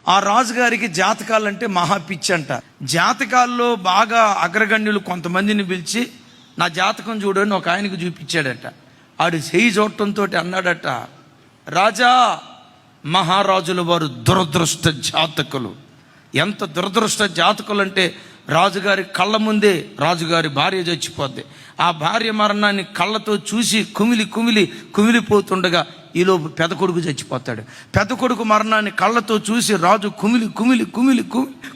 ఆ రాజుగారికి జాతకాలంటే మహా పిచ్చి అంట. జాతకాల్లో బాగా అగ్రగణ్యులు కొంతమందిని పిలిచి నా జాతకం చూడని ఒక ఆయనకు చూపించాడట. ఆడు చెయ్యి చూడటంతో అన్నాడట, రాజా, మహారాజుల వారు దురదృష్ట జాతకులు. ఎంత దురదృష్ట జాతకులు అంటే, రాజుగారి కళ్ళ ముందే రాజుగారి భార్య చచ్చిపోద్ది. ఆ భార్య మరణాన్ని కళ్ళతో చూసి కుమిలిపోతుండగా ఈలోపు పెద్ద కొడుకు చచ్చిపోతాడు. పెద్ద కొడుకు మరణాన్ని కళ్ళతో చూసి రాజు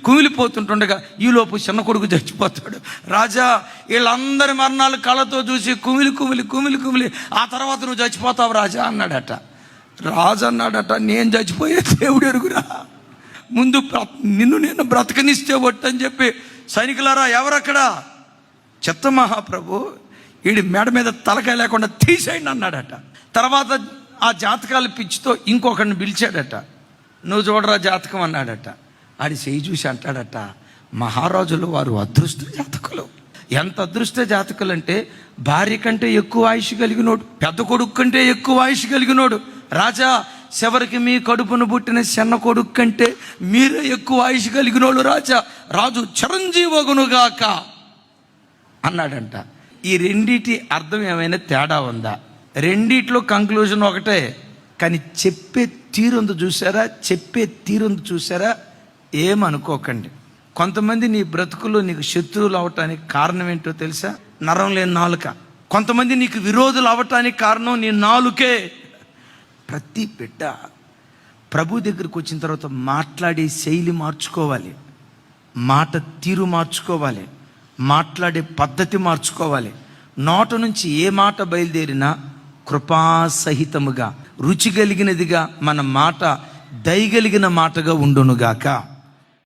కుమిలిపోతుంటుండగా ఈలోపు చిన్న కొడుకు చచ్చిపోతాడు. రాజా, వీళ్ళందరి మరణాలు కళ్ళతో చూసి కుమిలి ఆ తర్వాత నువ్వు చచ్చిపోతావు రాజా అన్నాడట. రాజు అన్నాడట, నేను చచ్చిపోయే దేవుడు ఎరుగురా, ముందు నిన్ను నేను బ్రతకనిస్తే ఒట్టని చెప్పి, సైనికులారా ఎవరక్కడ, చెత్త మహాప్రభు, వీడి మెడ మీద తలకాయ లేకుండా తీసేయండి అన్నాడట. తర్వాత ఆ జాతకాల పిచ్చితో ఇంకొకరిని పిలిచాడట. నువ్వు చూడరా జాతకం అన్నాడట. ఆడి చేయి చూసి అంటాడట, మహారాజులు వారు అదృష్ట జాతకులు. ఎంత అదృష్ట జాతకులు అంటే, భార్య కంటే ఎక్కువ ఆయుష్ కలిగినోడు, పెద్ద కొడుకు కంటే ఎక్కువ ఆయుష్ కలిగినోడు. రాజా, చివరికి మీ కడుపును పుట్టిన చిన్న కొడుకు కంటే మీరే ఎక్కువ ఆయుష్ కలిగినోడు రాజా, రాజు చిరంజీవగునుగాక అన్నాడంట. ఈ రెండిటి అర్థం ఏమైనా తేడా ఉందా? రెండిట్లో కంక్లూజన్ ఒకటే, కానీ చెప్పే తీరుంది చూసారా? ఏమనుకోకండి. కొంతమంది నీ బ్రతుకులో నీకు శత్రువులు అవటానికి కారణం ఏంటో తెలుసా? నరం లేని నాలుక. కొంతమంది నీకు విరోధులు అవటానికి కారణం నీ నాలుకే. ప్రతి బిడ్డ ప్రభు దగ్గరికి వచ్చిన తర్వాత మాట్లాడే శైలి మార్చుకోవాలి, మాట తీరు మార్చుకోవాలి, మాట్లాడే పద్ధతి మార్చుకోవాలి. నోట నుంచి ఏ మాట బయలుదేరినా కృపాసహితముగా, రుచి కలిగినదిగా మన మాట దయగలిగిన మాటగా ఉండునుగాక.